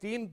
3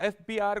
FBR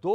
2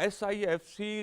SIFC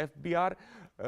FBR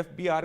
FBR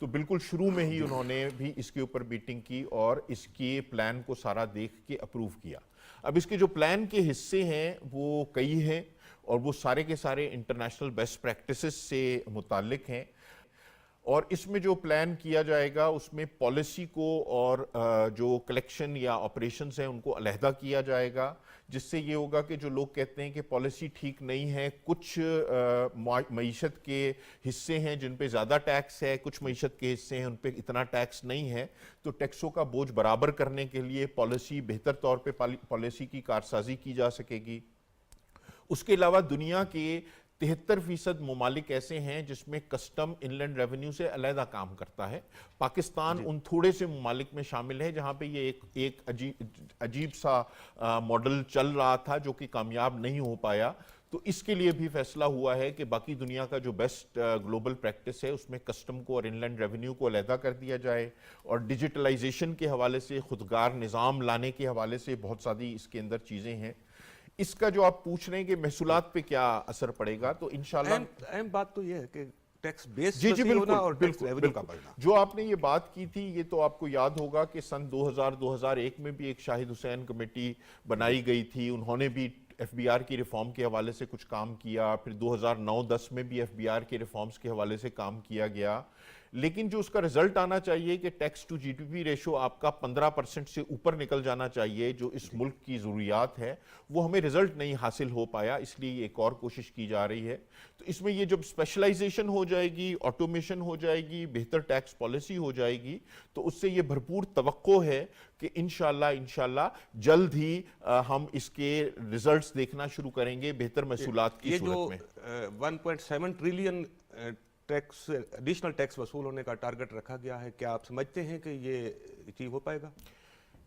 تو بالکل شروع میں ہی انہوں نے بھی اس کے اوپر میٹنگ کی اور اس کے پلان کو سارا دیکھ کے اپروو کیا. اب اس کے جو پلان کے حصے ہیں وہ کئی ہیں اور وہ سارے کے سارے انٹرنیشنل بیسٹ پریکٹسز سے متعلق ہیں. اور اس میں جو پلان کیا جائے گا اس میں پالیسی کو اور جو کلیکشن یا آپریشنز ہیں ان کو علیحدہ کیا جائے گا, جس سے یہ ہوگا کہ جو لوگ کہتے ہیں کہ پالیسی ٹھیک نہیں ہے, کچھ معیشت کے حصے ہیں جن پہ زیادہ ٹیکس ہے, کچھ معیشت کے حصے ہیں ان پہ اتنا ٹیکس نہیں ہے, تو ٹیکسوں کا بوجھ برابر کرنے کے لیے پالیسی بہتر طور پہ پالیسی کی کارسازی کی جا سکے گی. اس کے علاوہ دنیا کے 73% ممالک ایسے ہیں جس میں کسٹم ان لینڈ ریونیو سے علیحدہ کام کرتا ہے. پاکستان ان تھوڑے سے ممالک میں شامل ہے جہاں پہ یہ ایک عجیب سا ماڈل چل رہا تھا جو کہ کامیاب نہیں ہو پایا. تو اس کے لیے بھی فیصلہ ہوا ہے کہ باقی دنیا کا جو بیسٹ گلوبل پریکٹس ہے اس میں کسٹم کو اور ان لینڈ ریونیو کو علیحدہ کر دیا جائے, اور ڈیجیٹلائزیشن کے حوالے سے, خودکار نظام لانے کے حوالے سے بہت ساری اس کے اندر چیزیں ہیں. اس کا جو آپ پوچھ رہے ہیں کہ محصولات پہ کیا اثر پڑے گا, تو انشاءاللہ اہم بات تو یہ ہے کہ ٹیکس بیس جی ہونا اور ٹیکس ریونیو کا بڑھنا. جو آپ نے یہ بات کی تھی یہ تو آپ کو یاد ہوگا کہ سن 2001 میں بھی ایک شاہد حسین کمیٹی بنائی گئی تھی, انہوں نے بھی ایف بی آر کی ریفارم کے حوالے سے کچھ کام کیا, پھر 2009-10 میں بھی ایف بی آر کے ریفارمز کے حوالے سے کام کیا گیا. لیکن جو اس کا رزلٹ آنا چاہیے کہ tax to G D P ratio آپ کا 15% سے اوپر نکل جانا چاہیے, جو اس ملک کی ضروریات ہے, وہ ہمیں رزلٹ نہیں حاصل ہو پایا, اس لیے ایک اور کوشش کی جا رہی ہے. تو اس میں یہ جب اسپیشلائزیشن ہو جائے گی, آٹومیشن ہو جائے گی, بہتر ٹیکس پالیسی ہو جائے گی, تو اس سے یہ بھرپور توقع ہے کہ انشاءاللہ جلد ہی ہم اس کے رزلٹس دیکھنا شروع کریں گے بہتر محصولات کی صورت میں. یہ جو 1.7 ٹریلین ٹیکس ایڈیشنل ٹیکس وصول ہونے کا ٹارگٹ رکھا گیا ہے, کیا آپ سمجھتے ہیں کہ یہ اچیو ہو پائے گا؟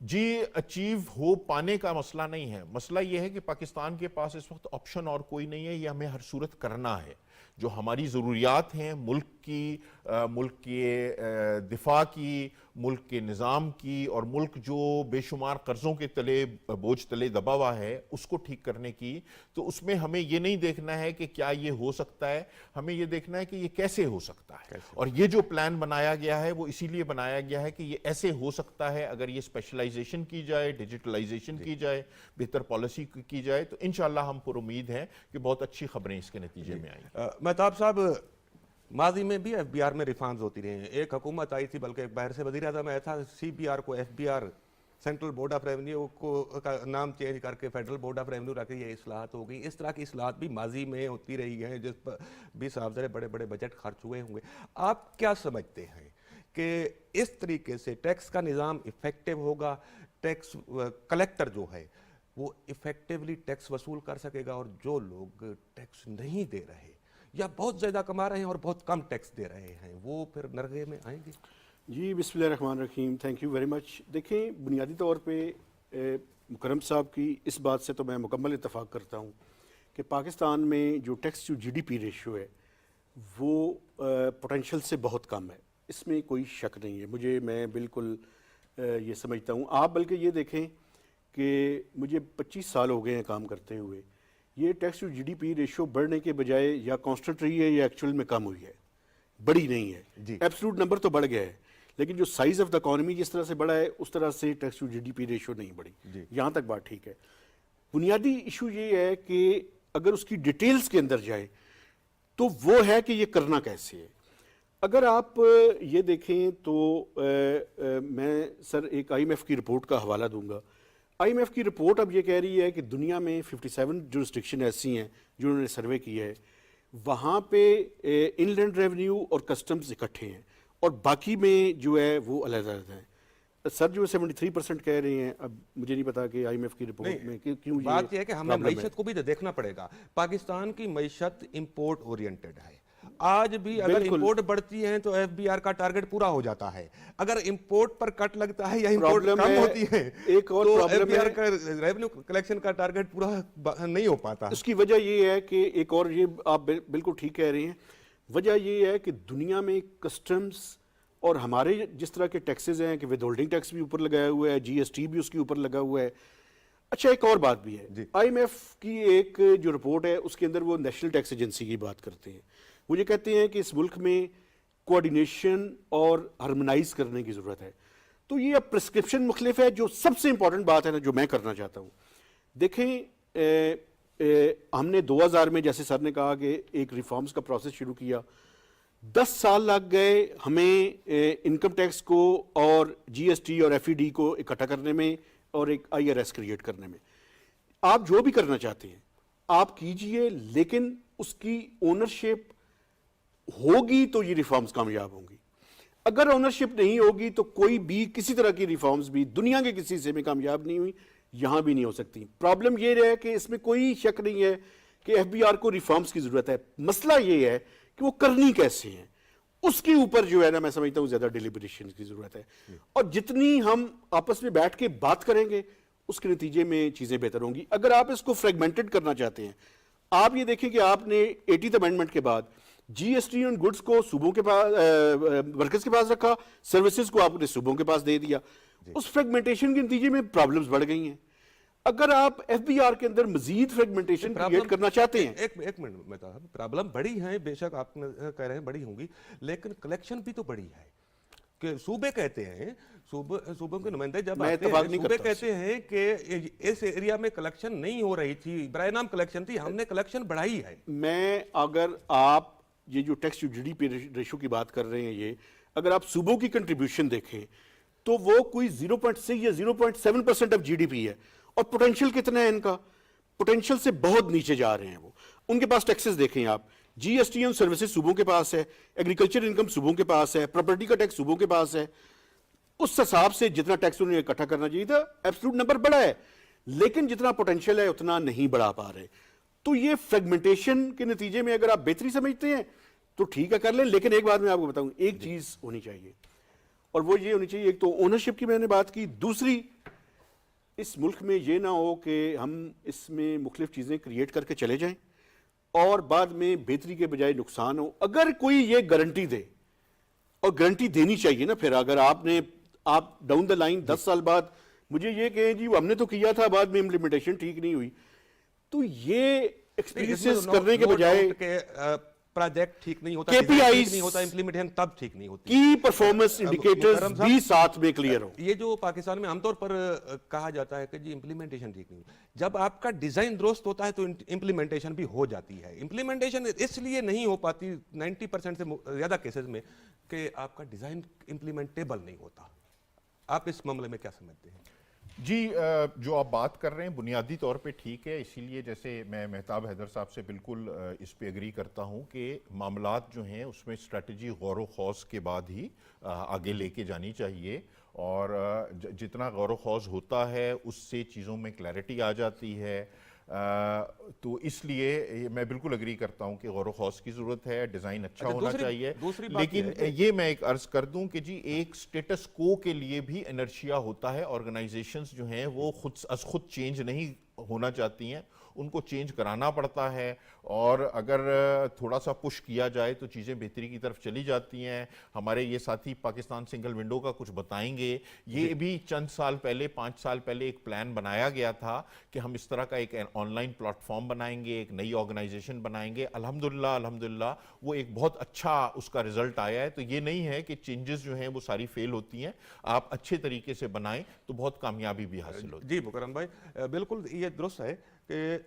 جی, اچیو ہو پانے کا مسئلہ نہیں ہے. مسئلہ یہ ہے کہ پاکستان کے پاس اس وقت آپشن اور کوئی نہیں ہے, یہ ہمیں ہر صورت کرنا ہے. جو ہماری ضروریات ہیں ملک کی, ملک کے دفاع کی, ملک کے نظام کی, اور ملک جو بے شمار قرضوں کے تلے, بوجھ تلے دبا ہوا ہے, اس کو ٹھیک کرنے کی, تو اس میں ہمیں یہ نہیں دیکھنا ہے کہ کیا یہ ہو سکتا ہے, ہمیں یہ دیکھنا ہے کہ یہ کیسے ہو سکتا ہے. اور یہ جو پلان بنایا گیا ہے وہ اسی لیے بنایا گیا ہے کہ یہ ایسے ہو سکتا ہے اگر یہ اسپیشلائزیشن کی جائے, ڈیجیٹلائزیشن کی جائے, بہتر پالیسی کی جائے, تو انشاءاللہ ہم پر امید ہیں کہ بہت اچھی خبریں اس کے نتیجے میں آئیں گی. مہتاب صاحب, ماضی میں بھی ایف بی آر میں ریفارمز ہوتی رہی ہیں. ایک حکومت آئی تھی, بلکہ ایک باہر سے وزیر اعظم آیا تھا, سی بی آر کو F B R, central board of revenue کو کا نام چینج کر کے فیڈرل بورڈ آف ریونیو رکھ کے یہ اصلاحات ہو گئی. اس طرح کی اصلاحات بھی ماضی میں ہوتی رہی ہیں جس پر بھی صاحب بڑے بڑے بجٹ خرچ ہوئے ہوں گے. آپ کیا سمجھتے ہیں کہ اس طریقے سے ٹیکس کا نظام افیکٹو ہوگا, ٹیکس کلیکٹر جو ہے وہ افیکٹولی ٹیکس وصول کر سکے گا, اور جو لوگ ٹیکس نہیں دے رہے یا بہت زیادہ کما رہے ہیں اور بہت کم ٹیکس دے رہے ہیں وہ پھر نرغے میں آئیں گے؟ جی, بسم اللہ الرحمن الرحیم, تھینک یو ویری مچ. دیکھیں, بنیادی طور پہ مکرم صاحب کی اس بات سے تو میں مکمل اتفاق کرتا ہوں کہ پاکستان میں جو tax to G D P ratio ہے وہ پوٹینشیل سے بہت کم ہے, اس میں کوئی شک نہیں ہے. میں بالکل یہ سمجھتا ہوں. آپ بلکہ یہ دیکھیں کہ مجھے 25 سال ہو گئے ہیں کام کرتے ہوئے, یہ tax to G D P ratio بڑھنے کے بجائے یا کانسٹنٹ رہی ہے یا ایکچوئل میں کم ہوئی ہے, بڑی نہیں ہے. ایبسلوٹ نمبر تو بڑھ گیا ہے, لیکن جو سائز آف دا اکانومی جس طرح سے بڑھا ہے اس طرح سے tax to G D P ratio نہیں بڑھی. یہاں تک بات ٹھیک ہے. بنیادی ایشو یہ ہے کہ اگر اس کی ڈیٹیلز کے اندر جائیں تو وہ ہے کہ یہ کرنا کیسے ہے. اگر آپ یہ دیکھیں تو میں سر ایک آئی ایم ایف کی رپورٹ کا حوالہ دوں گا. آئی ایم ایف کی رپورٹ اب یہ کہہ رہی ہے کہ دنیا میں 57 جورسڈکشن ایسی ہیں جو انہوں نے سروے کیا ہے, وہاں پہ ان لینڈ ریونیو اور کسٹمز اکٹھے ہیں اور باقی میں جو ہے وہ علیحدہ علیحدہ ہیں. سر جو 73% کہہ رہے ہیں, اب مجھے نہیں پتا کہ آئی ایم ایف کی رپورٹ میں کیوں. بات یہ ہے کہ ہمیں معیشت کو بھی دیکھنا پڑے گا. پاکستان کی معیشت امپورٹ اورینٹڈ ہے. آج بھی اگر امپورٹ بڑھتی ہیں تو ایف بی آر کا ٹارگٹ پورا ہو جاتا ہے. اگر امپورٹ پر کٹ لگتا ہے یا امپورٹ کم ہوتی ہے تو ایف بی آر کا ریونیو کلیکشن کا ٹارگٹ پورا نہیں ہو پاتا. اس کی وجہ یہ ہے کہ ایک اور, یہ آپ بالکل ٹھیک کہہ رہے ہیں, وجہ یہ ہے کہ دنیا میں کسٹمز اور ہمارے جس طرح کے ٹیکسز ہیں کہ ود ہولڈنگ ٹیکس بھی اوپر لگایا ہوا ہے, جی ایس ٹی بھی اس کے اوپر لگا ہوا ہے. اچھا, ایک اور بات بھی ہے, آئی ایم ایف کی ایک جو رپورٹ ہے اس کے اندر وہ نیشنل ٹیکس ایجنسی کی بات کرتے ہیں. وہ یہ کہتے ہیں کہ اس ملک میں کوآرڈینیشن اور ہارمونائز کرنے کی ضرورت ہے. تو یہ اب پرسکرپشن مختلف ہے. جو سب سے امپورٹنٹ بات ہے نا جو میں کرنا چاہتا ہوں, دیکھیں ہم نے 2000 میں جیسے سر نے کہا کہ ایک ریفارمز کا پروسیس شروع کیا, 10 سال لگ گئے ہمیں انکم ٹیکس کو اور جی ایس ٹی اور ایف ای ڈی کو اکٹھا کرنے میں اور ایک آئی آر ایس کریٹ کرنے میں. آپ جو بھی کرنا چاہتے ہیں آپ کیجئے, لیکن اس کی اونرشپ ہوگی تو یہ ریفارمز کامیاب ہوں گی. اگر اونرشپ نہیں ہوگی تو کوئی بھی کسی طرح کی ریفارمز بھی دنیا کے کسی حصے میں کامیاب نہیں ہوئی, یہاں بھی نہیں ہو سکتی. پرابلم یہ ہے کہ اس میں کوئی شک نہیں ہے کہ ایف بی آر کو ریفارمز کی ضرورت ہے. مسئلہ یہ ہے کہ وہ کرنی کیسے ہیں, اس کے اوپر جو ہے نا میں سمجھتا ہوں زیادہ ڈیلیبریشن کی ضرورت ہے. اور جتنی ہم آپس میں بیٹھ کے بات کریں گے اس کے نتیجے میں چیزیں بہتر ہوں گی. اگر آپ اس کو فریگمنٹڈ کرنا چاہتے ہیں, آپ یہ دیکھیں کہ آپ نے 80th امینڈمنٹ کے بعد جی ایس ٹی آن گڈس کو صوبوں کے پاس ورکرز کے پاس رکھا, سروسز کو آپ نے صوبوں کے پاس دے دیا. اس فریگمنٹیشن کے نتیجے میں پرابلمز بڑھ گئی ہیں. اگر آپ ایف بی آر کے اندر مزید فریگمنٹیشن کریٹ کرنا چاہتے ہیں, ایک منٹ میں کہا پرابلم بڑی ہیں, بے شک آپ کہہ رہے ہیں بڑی ہوں گی, لیکن کلیکشن بھی تو بڑی ہے. کہ صوبے کہتے ہیں, صوبوں کے نمائندے جب آتے ہیں صوبے کہتے ہیں کہ اس ایریا میں کلیکشن نہیں ہو رہی تھی, برائے نام کلیکشن تھی, ہم نے کلیکشن بڑھائی ہے. میں اگر آپ یہ جو tax to G D P ratio کی بات کر رہے ہیں, یہ اگر آپ صوبوں کی کنٹریبیوشن دیکھیں تو وہ کوئی 0.6 یا 0.7% آف جی ڈی پی ہے. اور پوٹینشیل کتنا ہے ان کا, پوٹینشیل سے بہت نیچے جا رہے ہیں وہ. ان کے پاس ٹیکسز دیکھیں آپ, جی ایس ٹی آن سروسز صوبوں کے پاس ہے, ایگریکلچر انکم صوبوں کے پاس ہے, پراپرٹی کا ٹیکس صوبوں کے پاس ہے. اس حساب سے جتنا ٹیکس انہیں اکٹھا کرنا چاہیے تھا ایبسولوٹ نمبر بڑا ہے, لیکن جتنا پوٹینشیل ہے اتنا نہیں بڑھا پا رہے. تو یہ فریگمنٹیشن کے نتیجے میں اگر آپ بہتری سمجھتے ہیں تو ٹھیک ہے کر لیں, لیکن ایک بات میں آپ کو بتاؤں, ایک چیز ہونی چاہیے اور وہ یہ ہونی چاہیے, ایک تو اونرشپ کی میں نے بات کی, دوسری اس ملک میں یہ نہ ہو کہ ہم اس میں مختلف چیزیں کریٹ کر کے چلے جائیں اور بعد میں بہتری کے بجائے نقصان ہو. اگر کوئی یہ گارنٹی دے, اور گارنٹی دینی چاہیے نا, پھر اگر آپ ڈاؤن دا لائن 10 سال بعد مجھے یہ کہیں جی ہم نے تو کیا تھا بعد میں امپلیمنٹیشن ٹھیک نہیں ہوئی, تو یہ ایکسپیرینسز کرنے کے بجائے پروجیکٹ ٹھیک نہیں ہوتا, KPIs نہیں ہوتا, امپلیمنٹیشن تب ٹھیک نہیں ہوتی, کی پرفارمنس انڈیکیٹرز بھی ساتھ میں کلیئر ہو. یہ جو پاکستان میں عام طور پر کہا جاتا ہے کہ جی امپلیمنٹیشن ٹھیک نہیں, جب آپ کا ڈیزائن درست ہوتا ہے تو امپلیمنٹیشن بھی ہو جاتی ہے. امپلیمنٹیشن اس لیے نہیں ہو پاتی 90% سے زیادہ کیسز میں کہ آپ کا ڈیزائن امپلیمنٹیبل نہیں ہوتا. آپ اس معاملے میں کیا سمجھتے ہیں؟ جی, جو آپ بات کر رہے ہیں بنیادی طور پہ ٹھیک ہے, اسی لیے جیسے میں مہتاب حیدر صاحب سے بالکل اس پہ اگری کرتا ہوں کہ معاملات جو ہیں اس میں اسٹریٹجی غور و خوض کے بعد ہی آگے لے کے جانی چاہیے, اور جتنا غور و خوض ہوتا ہے اس سے چیزوں میں کلیئرٹی آ جاتی ہے. تو اس لیے میں بالکل اگری کرتا ہوں کہ غور و خوض کی ضرورت ہے, ڈیزائن اچھا ہونا چاہیے, لیکن یہ میں ایک عرض کر دوں کہ جی ایک سٹیٹس کو کے لیے بھی انرشیا ہوتا ہے. آرگنائزیشنز جو ہیں وہ خود چینج نہیں ہونا چاہتی ہیں, ان کو چینج کرانا پڑتا ہے, اور اگر تھوڑا سا پش کیا جائے تو چیزیں بہتری کی طرف چلی جاتی ہیں. ہمارے یہ ساتھی پاکستان سنگل ونڈو کا کچھ بتائیں گے, یہ بھی چند سال پہلے 5 سال پہلے ایک پلان بنایا گیا تھا کہ ہم اس طرح کا ایک آن لائن پلیٹ فارم بنائیں گے, ایک نئی آرگنائزیشن بنائیں گے. الحمدللہ وہ ایک بہت اچھا اس کا رزلٹ آیا ہے. تو یہ نہیں ہے کہ چینجز جو ہیں وہ ساری فیل ہوتی ہیں, آپ اچھے طریقے سے بنائیں تو بہت کامیابی بھی حاصل ہوتی ہے. جی مکرم بھائی, بالکل یہ درست ہے کہ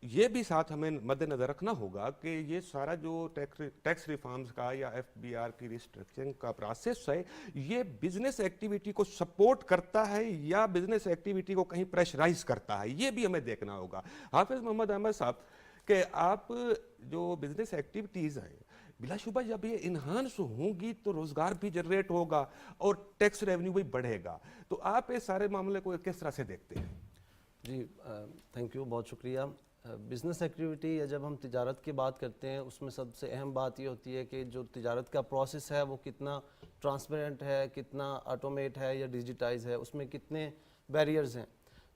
یہ بھی ساتھ ہمیں مد نظر رکھنا ہوگا کہ یہ سارا جو ٹیکس ریفارمز کا یا ایف بی آر کی ریسٹرکچرنگ کا پروسیس ہے, یہ بزنس ایکٹیویٹی کو سپورٹ کرتا ہے یا بزنس ایکٹیویٹی کو کہیں پریشرائز کرتا ہے, یہ بھی ہمیں دیکھنا ہوگا. حافظ محمد احمد صاحب, کہ آپ جو بزنس ایکٹیویٹیز ہیں بلا شبہ جب یہ انہانس ہوں گی تو روزگار بھی جنریٹ ہوگا اور ٹیکس ریونیو بھی بڑھے گا, تو آپ اس سارے معاملے کو کس طرح سے دیکھتے ہیں؟ جی تھینک یو, بہت شکریہ. بزنس ایکٹیویٹی یا جب ہم تجارت کی بات کرتے ہیں اس میں سب سے اہم بات یہ ہوتی ہے کہ جو تجارت کا پروسیس ہے وہ کتنا ٹرانسپیرنٹ ہے, کتنا آٹومیٹ ہے یا ڈیجیٹائز ہے, اس میں کتنے بیریئرز ہیں.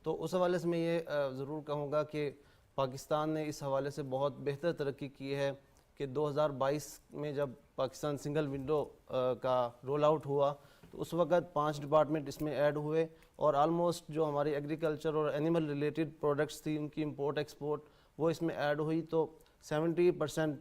تو اس حوالے سے میں یہ ضرور کہوں گا کہ پاکستان نے اس حوالے سے بہت بہتر ترقی کی ہے کہ 2022 میں جب پاکستان سنگل ونڈو کا رول آؤٹ ہوا تو اس وقت 5 ڈپارٹمنٹ اس میں ایڈ ہوئے, اور آلموسٹ جو ہماری ایگریکلچر اور اینیمل ریلیٹڈ پروڈکٹس تھی ان کی امپورٹ ایکسپورٹ وہ اس میں ایڈ ہوئی, تو 70%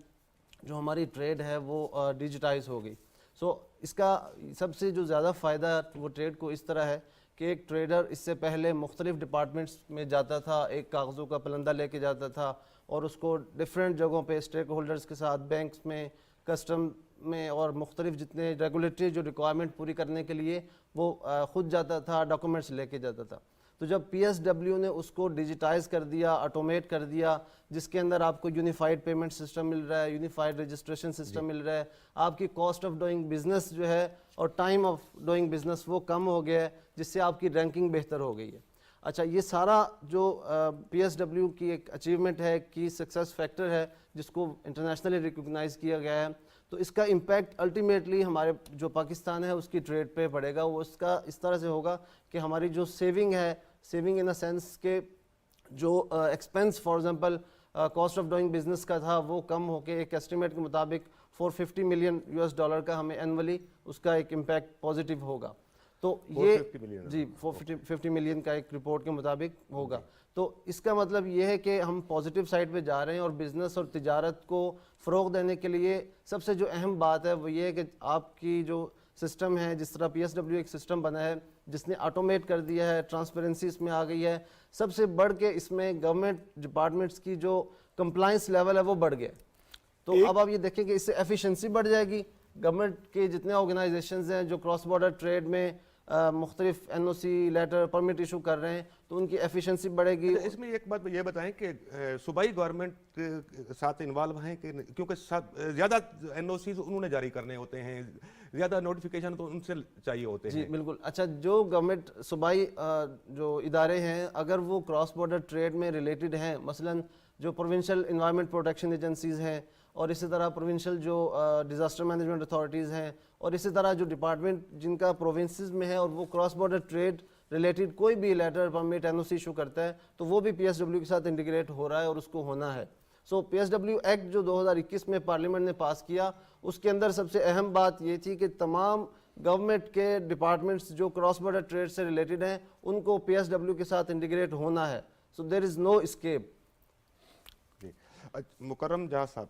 جو ہماری ٹریڈ ہے وہ ڈیجیٹائز ہو گئی. سو اس کا سب سے جو زیادہ فائدہ وہ ٹریڈ کو اس طرح ہے کہ ایک ٹریڈر اس سے پہلے مختلف ڈپارٹمنٹس میں جاتا تھا، ایک کاغذوں کا پلندہ لے کے جاتا تھا اور اس کو ڈیفرنٹ جگہوں پہ اسٹیک ہولڈرز کے ساتھ بینکس میں، کسٹم میں اور مختلف جتنے ریگولیٹری جو ریکوائرمنٹ پوری کرنے کے لیے وہ خود جاتا تھا، ڈاکومنٹس لے کے جاتا تھا. تو جب پی ایس ڈبلیو نے اس کو ڈیجیٹائز کر دیا، آٹومیٹ کر دیا، جس کے اندر آپ کو یونیفائڈ پیمنٹ سسٹم مل رہا ہے، یونیفائڈ رجسٹریشن سسٹم مل رہا ہے، آپ کی کاسٹ آف ڈوئنگ بزنس جو ہے اور ٹائم آف ڈوئنگ بزنس وہ کم ہو گیا ہے، جس سے آپ کی رینکنگ بہتر ہو گئی ہے. اچھا، یہ سارا جو پی ایس ڈبلیو کی ایک اچیومنٹ ہے، کی سکسیس فیکٹر ہے جس کو انٹرنیشنلی ریکگنائز کیا گیا ہے، تو اس کا امپیکٹ الٹیمیٹلی ہمارے جو پاکستان ہے اس کی ٹریڈ پہ پڑے گا. وہ اس کا اس طرح سے ہوگا کہ ہماری جو سیونگ ہے، سیونگ ان اے سینس کہ جو expense for example cost of doing business کا تھا وہ کم ہو کے ایک ایسٹیمیٹ کے مطابق $450 ملین کا ہمیں اینولی اس کا ایک امپیکٹ پازیٹیو ہوگا. تو یہ 450 ملین جی 450 ملین کا ایک رپورٹ کے مطابق ہوگا. تو اس کا مطلب یہ ہے کہ ہم پازیٹیو سائڈ پہ جا رہے ہیں اور بزنس اور تجارت کو فروغ دینے کے لیے سب سے جو اہم بات ہے وہ یہ ہے کہ آپ کی جو سسٹم ہے، جس طرح پی ایس ڈبلیو ایک سسٹم بنا ہے جس نے آٹومیٹ کر دیا ہے، ٹرانسپیرنسی اس میں آ گئی ہے، سب سے بڑھ کے اس میں گورنمنٹ ڈپارٹمنٹس کی جو کمپلائنس لیول ہے وہ بڑھ گیا. تو اب آپ یہ دیکھیں کہ اس سے ایفیشنسی بڑھ جائے گی. گورنمنٹ کے جتنے آرگنائزیشنز ہیں جو کراس بارڈر ٹریڈ میں مختلف این او سی لیٹر پرمٹ ایشو کر رہے ہیں تو ان کی ایفیشنسی بڑھے گی. اس میں ایک بات یہ بتائیں کہ صوبائی گورنمنٹ ساتھ انوالو ہیں کہ کیونکہ زیادہ این او سیز انہوں نے جاری کرنے ہوتے ہیں، زیادہ نوٹیفیکیشن تو ان سے چاہیے ہوتے ہیں. جی بالکل. اچھا، جو گورنمنٹ صوبائی جو ادارے ہیں اگر وہ کراس بارڈر ٹریڈ میں ریلیٹڈ ہیں، مثلاً جو پروونشل انوائرمنٹ پروٹیکشن ایجنسیز ہیں اور اسی طرح پروونشل جو ڈیزاسٹر مینجمنٹ اتھارٹیز ہیں اور اسی طرح جو ڈپارٹمنٹ جن کا پروونسز میں ہے اور وہ کراس بارڈر ٹریڈ ریلیٹڈ کوئی بھی لیٹر پرمٹ این او سی ایشو کرتا ہے تو وہ بھی پی ایس ڈبلیو کے ساتھ انٹیگریٹ ہو رہا ہے اور اس کو ہونا ہے. سو پی ایس ڈبلیو ایکٹ جو 2021 میں پارلیمنٹ نے پاس کیا اس کے اندر سب سے اہم بات یہ تھی کہ تمام گورنمنٹ کے ڈپارٹمنٹس جو کراس بارڈر ٹریڈ سے ریلیٹڈ ہیں ان کو پی ایس ڈبلیو کے ساتھ انٹیگریٹ ہونا ہے. سو دیر از نو اسکیپ. جی مکرم جہاں صاحب،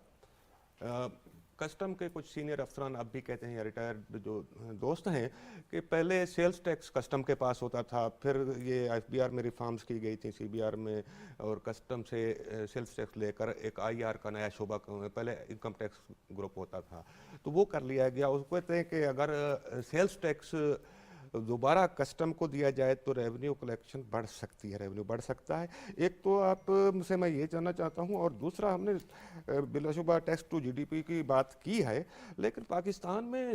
کسٹم کے کچھ سینئر افسران اب بھی کہتے ہیں یا ریٹائرڈ جو دوست ہیں کہ پہلے سیلز ٹیکس کسٹم کے پاس ہوتا تھا، پھر یہ ایف بی آر میں ریفارمز کی گئی تھی سی بی آر میں اور کسٹم سے سیلز ٹیکس لے کر ایک آئی آر کا نیا شعبہ، پہلے انکم ٹیکس گروپ ہوتا تھا تو وہ کر لیا گیا. اس کو کہتے ہیں کہ اگر سیلز ٹیکس دوبارہ کسٹم کو دیا جائے تو ریونیو کلیکشن بڑھ سکتی ہے، ریونیو بڑھ سکتا ہے. ایک تو آپ سے میں یہ جاننا چاہتا ہوں، اور دوسرا ہم نے بلا شبہ tax to G D P کی بات کی ہے، لیکن پاکستان میں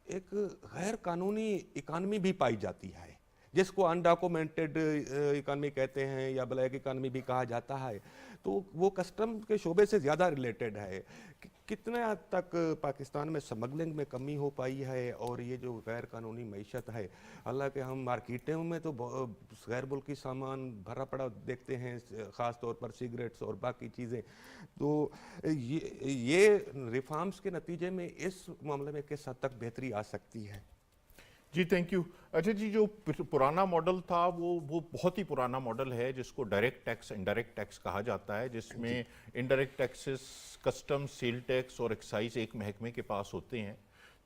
ایک غیر قانونی اکانومی بھی پائی جاتی ہے جس کو انڈاکومنٹڈ اکانومی کہتے ہیں یا بلیک اکانومی بھی کہا جاتا ہے. تو وہ کسٹم کے شعبے سے زیادہ ریلیٹڈ ہے. کتنے حد تک پاکستان میں سمگلنگ میں کمی ہو پائی ہے اور یہ جو غیر قانونی معیشت ہے، حالانکہ ہم مارکیٹوں میں تو غیر ملکی سامان بھرا پڑا دیکھتے ہیں، خاص طور پر سگریٹس اور باقی چیزیں، تو یہ ریفارمز کے نتیجے میں اس معاملے میں کس حد تک بہتری آ سکتی ہے؟ جی تھینک یو. اچھا جی، جو پرانا ماڈل تھا وہ بہت ہی پرانا ماڈل ہے جس کو ڈائریکٹ ٹیکس انڈائریکٹ ٹیکس کہا جاتا ہے، جس میں indirect taxes custom, sale tax اور ایکسائز ایک محکمے کے پاس ہوتے ہیں.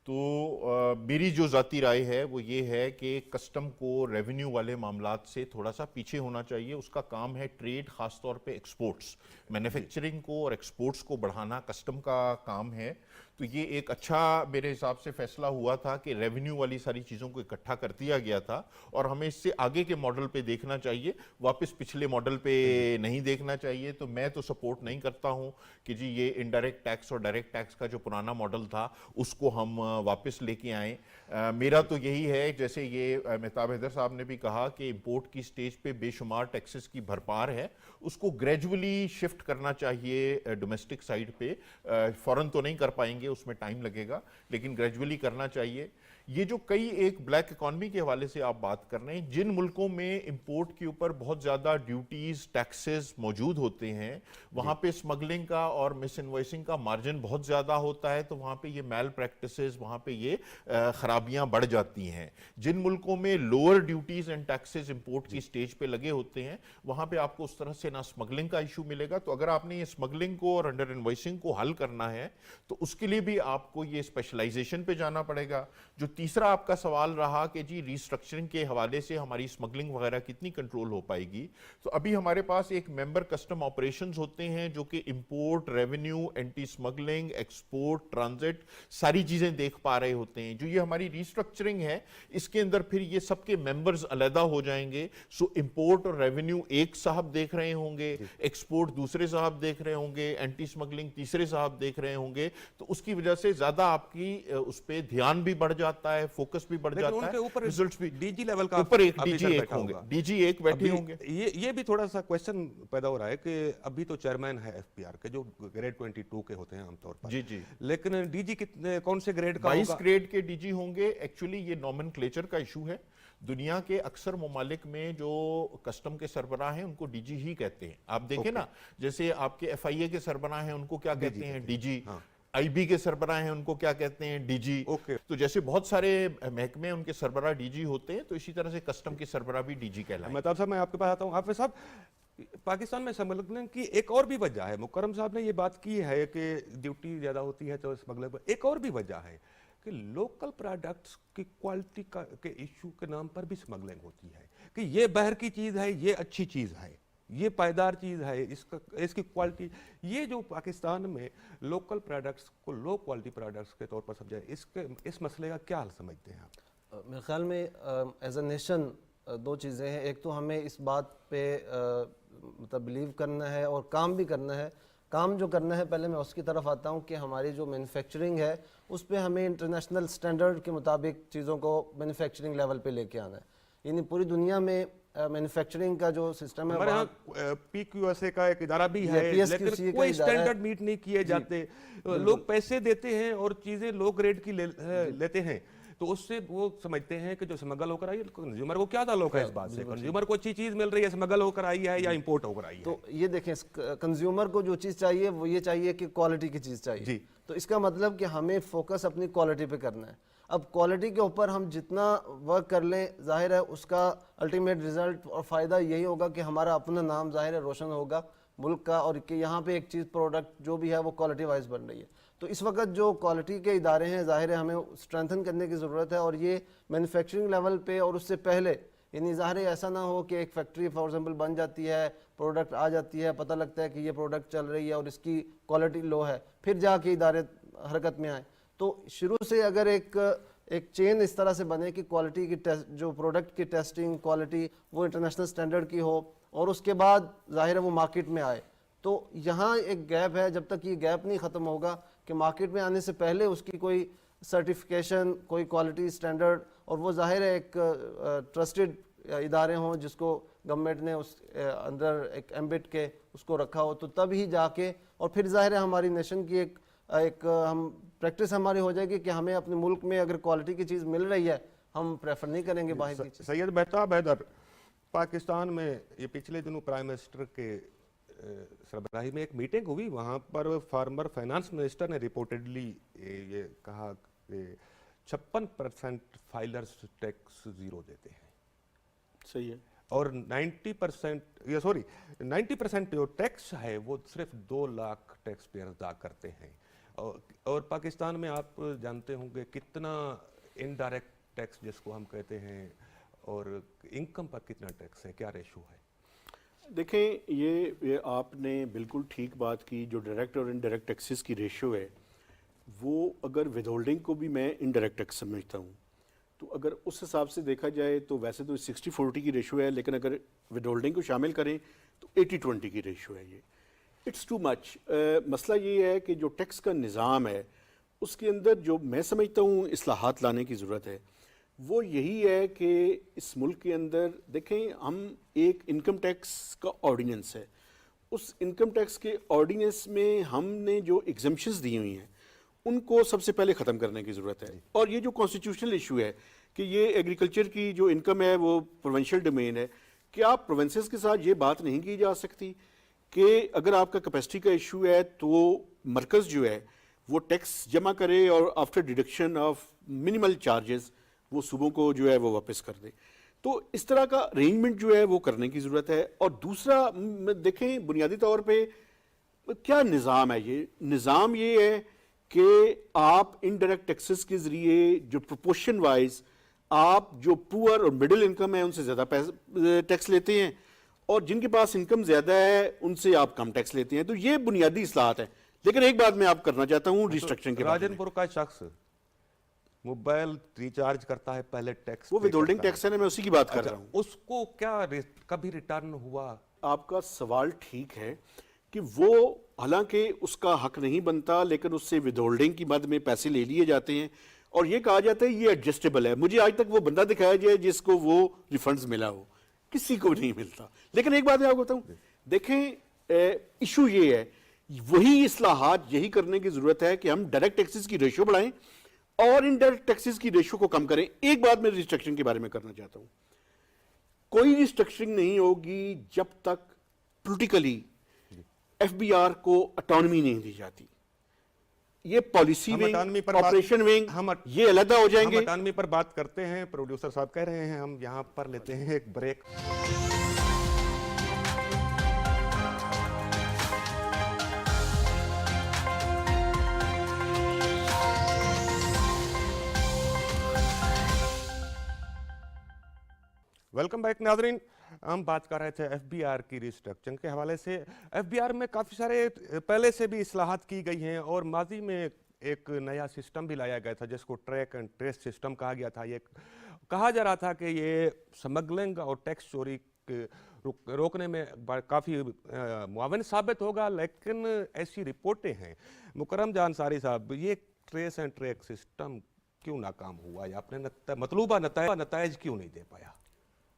تو میری جو ذاتی رائے ہے وہ یہ ہے کہ کسٹم کو ریونیو والے معاملات سے تھوڑا سا پیچھے ہونا چاہیے. اس کا کام ہے ٹریڈ، خاص طور پہ ایکسپورٹس، مینوفیکچرنگ کو اور ایکسپورٹس کو بڑھانا کسٹم کا کام ہے. تو یہ ایک اچھا میرے حساب سے فیصلہ ہوا تھا کہ ریونیو والی ساری چیزوں کو اکٹھا کر دیا گیا تھا، اور ہمیں اس سے آگے کے ماڈل پہ دیکھنا چاہیے، واپس پچھلے ماڈل پہ نہیں دیکھنا چاہیے. تو میں تو سپورٹ نہیں کرتا ہوں کہ جی یہ انڈائریکٹ ٹیکس اور ڈائریکٹ ٹیکس کا جو پرانا ماڈل تھا اس کو ہم واپس لے کے آئیں. میرا تو یہی ہے، جیسے یہ مہتاب حیدر صاحب نے بھی کہا کہ امپورٹ کی سٹیج پہ بے شمار ٹیکسز کی بھرپار ہے، اس کو گریجولی شفٹ کرنا چاہیے ڈومیسٹک سائیڈ پہ. فوراً تو نہیں کر پائیں گے، اس میں ٹائم لگے گا، لیکن گریجولی کرنا چاہیے. یہ جو کئی ایک بلیک اکانومی کے حوالے سے آپ بات کر رہے ہیں، جن ملکوں میں امپورٹ کے اوپر بہت زیادہ ڈیوٹیز ٹیکسز موجود ہوتے ہیں، وہاں پہ اسمگلنگ کا اور مس انوائسنگ کا مارجن بہت زیادہ ہوتا ہے، تو وہاں پہ یہ میل پریکٹسز، وہاں پہ یہ خرابیاں بڑھ جاتی ہیں۔ جن ملکوں میں lower duties and taxes import کی سٹیج پہ لگے ہوتے ہیں، وہاں پہ آپ کو اس طرح سے نہ اسمگلنگ کا ایشو ملے گا۔ تو اگر آپ نے یہ اسمگلنگ کو اور انڈر انوائسنگ کو حل کرنا ہے تو اس کے لیے بھی آپ کو یہ اسپیشلائزیشن پہ جانا پڑے گا۔ جو تیسرا آپ کا سوال رہا کہ جی ریسٹرکچرنگ کے حوالے سے ہماری اسمگلنگ وغیرہ کتنی کنٹرول ہو پائے گی، تو ابھی ہمارے پاس ایک ممبر کسٹم آپریشنز ہوتے ہیں جو کہ import, revenue, anti smuggling, export, transit ساری چیزیں دیکھ پا رہے ہوتے ہیں۔ جو یہ ہماری ریسٹرکچرنگ ہے اس کے اندر پھر یہ سب کے ممبرز علیحدہ ہو جائیں گے۔ سو امپورٹ اور ریونیو ایک صاحب دیکھ رہے ہوں گے، ایکسپورٹ دوسرے صاحب دیکھ رہے ہوں گے، اینٹی اسمگلنگ تیسرے صاحب دیکھ رہے ہوں گے، تو اس کی وجہ سے زیادہ آپ کی اس پہ دھیان بھی بڑھ جاتا ہے، فوکس بھی بڑھ لیکن ان جاتا کے ہے، اوپر ریزلٹس بھی ڈی جی لیول کا اوپر ایک ڈی جی آفیسر ایک بیٹھا ہوں گے، ہوگا۔ ڈی جی ایک بیٹھے ہوں گے۔ یہ بھی تھوڑا سا کویشچن پیدا ہو رہا ہے کہ ابھی تو چیئرمین ہے ایف پی آر کے جو گریڈ 22 کے ہوتے ہیں عام طور پر، جی جی، لیکن ڈی جی کتنے کون سے گریڈ کا 22 ہوگا؟ گریڈ کے ڈی جی ہوں گے۔ ایکچولی یہ نومن کلیچر کا ایشو ہے۔ دنیا کے اکثر ممالک میں جو کسٹم کے سربراہ ہیں ان کو ڈی جی ہی کہتے ہیں۔ آپ دیکھیں نا، جیسے آپ کے ایف آئی اے کے سربراہ ہیں ان کو کیا کہتے ہیں؟ D G. آئی بی کے سربراہ ہیں ان کو کیا کہتے ہیں؟ D G. تو جیسے بہت سارے محکمے ان کے سربراہ ڈی جی ہوتے ہیں، تو اسی طرح سے کسٹم کے سربراہ بھی ڈی جی کہلائیں۔ مہتاب صاحب میں آپ کے پاس آتا ہوں۔ حافظ صاحب، پاکستان میں اسمگلنگ کی ایک اور بھی وجہ ہے، مکرم صاحب نے یہ بات کی ہے کہ ڈیوٹی زیادہ ہوتی ہے تو اسمگلنگ پر، ایک اور بھی وجہ ہے کہ لوکل پروڈکٹس کی کوالٹی کے ایشو کے نام پر بھی اسمگلنگ ہوتی ہے کہ یہ باہر کی چیز ہے، یہ اچھی چیز ہے، یہ پائیدار چیز ہے، اس کی کوالٹی، یہ جو پاکستان میں لوکل پروڈکٹس کو لو کوالٹی پروڈکٹس کے طور پر سمجھا ہے، اس مسئلے کا کیا حل سمجھتے ہیں آپ؟ میرے خیال میں ایز اے نیشن دو چیزیں ہیں۔ ایک تو ہمیں اس بات پہ مطلب بلیو کرنا ہے اور کام بھی کرنا ہے۔ کام جو کرنا ہے، پہلے میں اس کی طرف آتا ہوں کہ ہماری جو مینوفیکچرنگ ہے اس پہ ہمیں انٹرنیشنل سٹینڈرڈ کے مطابق چیزوں کو مینوفیکچرنگ لیول پہ لے کے آنا ہے۔ یعنی پوری دنیا میں مینوفیکچرنگ کا جو سسٹم ہے، ہمارے ہاں پی کیو ایس اے کا ایک ادارہ بھی ہے، لیکن کوئی سٹینڈرڈ میٹ نہیں کیے جاتے۔ لوگ پیسے دیتے ہیں اور چیزیں لو گریڈ کی لیتے ہیں، تو اس سے وہ سمجھتے ہیں کہ جو اسمگل ہو کر آئی ہے، کنزیومر کو کیا تعلق ہے اس بات سے؟ کنزیومر کو اچھی چیز مل رہی ہے، اسمگل ہو کر آئی ہے یا امپورٹ ہو کر آئی ہے؟ تو یہ دیکھیں، کنزیومر کو جو چیز چاہیے وہ یہ چاہیے کہ کوالٹی کی چیز چاہیے۔ تو اس کا مطلب کہ ہمیں فوکس اپنی کوالٹی پہ کرنا ہے۔ اب کوالٹی کے اوپر ہم جتنا ورک کر لیں، ظاہر ہے اس کا الٹیمیٹ رزلٹ اور فائدہ یہی ہوگا کہ ہمارا اپنا نام ظاہر ہے روشن ہوگا ملک کا، اور کہ یہاں پہ ایک چیز پروڈکٹ جو بھی ہے وہ کوالٹی وائز بن رہی ہے۔ تو اس وقت جو کوالٹی کے ادارے ہیں، ظاہر ہے ہمیں اسٹرینتھن کرنے کی ضرورت ہے، اور یہ مینوفیکچرنگ لیول پہ اور اس سے پہلے، یعنی ظاہر ہے ایسا نہ ہو کہ ایک فیکٹری فار ایگزامپل بن جاتی ہے، پروڈکٹ آ جاتی ہے، پتہ لگتا ہے کہ یہ پروڈکٹ چل رہی ہے اور اس کی کوالٹی لو ہے، پھر جا کے ادارے حرکت میں آئیں۔ تو شروع سے اگر ایک چین اس طرح سے بنے کہ کوالٹی کی جو پروڈکٹ کی ٹیسٹنگ کوالٹی وہ انٹرنیشنل سٹینڈرڈ کی ہو، اور اس کے بعد ظاہر ہے وہ مارکیٹ میں آئے، تو یہاں ایک گیپ ہے۔ جب تک یہ گیپ نہیں ختم ہوگا کہ مارکیٹ میں آنے سے پہلے اس کی کوئی سرٹیفیکیشن، کوئی کوالٹی سٹینڈرڈ، اور وہ ظاہر ہے ایک ٹرسٹڈ ادارے ہوں جس کو گورنمنٹ نے اس اندر ایک ایمبٹ کے اس کو رکھا ہو، تو تب ہی جا کے، اور پھر ظاہر ہے ہماری نیشن کی ایک ہم پریکٹس ہماری ہو جائے گی کہ ہمیں اپنے ملک میں اگر کوالٹی کی چیز مل رہی ہے ہم پریفر نہیں کریں گے باہر کی چیز۔ سید مہتاب حیدر، پاکستان میں یہ پچھلے دنوں پرائم منسٹر کے سربراہی میں ایک میٹنگ ہوئی، وہاں پر فارمر فائنانس منسٹر نے رپورٹڈلی یہ کہا کہ 56% فائلرز ٹیکس زیرو دیتے ہیں، صحیح ہے، اور 90% جو ٹیکس ہے وہ صرف 2 لاکھ ٹیکس پیئر ادا کرتے ہیں، اور پاکستان میں آپ جانتے ہوں گے کتنا انڈائریکٹ ٹیکس جس کو ہم کہتے ہیں، اور انکم پر کتنا ٹیکس ہے، کیا ریشو ہے؟ دیکھیں یہ آپ نے بالکل ٹھیک بات کی۔ جو ڈائریکٹ اور انڈائریکٹ ٹیکسز کی ریشو ہے وہ اگر ود ہولڈنگ کو بھی میں انڈائریکٹ ٹیکس سمجھتا ہوں، تو اگر اس حساب سے دیکھا جائے تو ویسے تو 60-40 کی ریشو ہے، لیکن اگر ود ہولڈنگ کو شامل کریں تو 80-20 کی ریشو ہے۔ یہ اٹس ٹو مچ۔ مسئلہ یہ ہے کہ جو ٹیکس کا نظام ہے اس کے اندر جو میں سمجھتا ہوں اصلاحات لانے کی ضرورت ہے وہ یہی ہے کہ اس ملک کے اندر دیکھیں، ہم ایک انکم ٹیکس کا آرڈیننس ہے، اس انکم ٹیکس کے آرڈیننس میں ہم نے جو ایگزمپشنز دی ہوئی ہیں ان کو سب سے پہلے ختم کرنے کی ضرورت ہے. اور یہ جو کانسٹیٹیوشنل ایشو ہے کہ یہ ایگریکلچر کی جو انکم ہے وہ پروونشل ڈومین ہے, کیا پروونسز کے ساتھ یہ بات نہیں کی جا سکتی کہ اگر آپ کا کیپیسٹی کا ایشو ہے تو مرکز جو ہے وہ ٹیکس جمع کرے اور after deduction of minimal charges وہ صوبوں کو جو ہے وہ واپس کر دے. تو اس طرح کا ارینجمنٹ جو ہے وہ کرنے کی ضرورت ہے. اور دوسرا دیکھیں بنیادی طور پہ کیا نظام ہے, یہ نظام یہ ہے کہ آپ انڈائریکٹ ٹیکسز کے ذریعے جو پروپورشن وائز آپ جو پور اور مڈل انکم ہے ان سے زیادہ ٹیکس لیتے ہیں اور جن کے پاس انکم زیادہ ہے ان سے آپ کم ٹیکس لیتے ہیں. تو یہ بنیادی اصلاحات ہیں. لیکن ایک بات میں آپ کرنا چاہتا ہوں ریسٹرکچرنگ کے بارے میں. راجن پور کا شخص موبائل ریچارج کرتا ہے پہلے ٹیکس, وہ ودہولڈنگ ٹیکس ہے نا, میں اسی کی بات کر رہا ہوں. اس کو کیا کبھی ریٹرن ہوا؟ آپ کا سوال ٹھیک ہے کہ وہ حالانکہ اس کا حق نہیں بنتا لیکن اس سے ودہولڈنگ کی مد میں پیسے لے لیے جاتے ہیں اور یہ کہا جاتا ہے یہ ایڈجسٹیبل ہے. مجھے آج تک وہ بندہ دکھایا جائے جس کو وہ ریفنڈز ملا ہو, کسی کو نہیں ملتا. لیکن ایک بات میں آپ کو بتاؤں, دیکھیں ایشو یہ ہے, وہی اصلاحات یہی کرنے کی ضرورت ہے کہ ہم ڈائریکٹ ٹیکسز کی ریشو بڑھائیں اور انڈائریکٹ ٹیکسز کی ریشو کو کم کریں. ایک بات میں ریسٹرکچرنگ کے بارے میں کرنا چاہتا ہوں, کوئی ریسٹرکچرنگ نہیں ہوگی جب تک پولیٹیکلی ایف بی آر کو اٹانومی نہیں دی جاتی. یہ پالیسی ونگ, آپریشن ونگ یہ علیحدہ ہو جائیں گے. ہم اٹانومی پر بات کرتے ہیں, پروڈیوسر صاحب کہہ رہے ہیں, ہم یہاں پر لیتے ہیں ایک بریک. ویلکم بیک ناظرین. ہم بات کر رہے تھے ایف بی آر کی ریسٹرکچرنگ کے حوالے سے. ایف بی آر میں کافی سارے پہلے سے بھی اصلاحات کی گئی ہیں اور ماضی میں ایک نیا سسٹم بھی لایا گیا تھا جس کو ٹریک اینڈ ٹریس سسٹم کہا گیا تھا. یہ کہا جا رہا تھا کہ یہ سمگلنگ اور ٹیکس چوری روکنے میں کافی معاون ثابت ہوگا, لیکن ایسی رپورٹیں ہیں. مکرم جان انصاری صاحب, یہ ٹریس اینڈ ٹریک سسٹم کیوں ناکام ہوا یا اپنے مطلوبہ نتائج کیوں نہیں دے پایا؟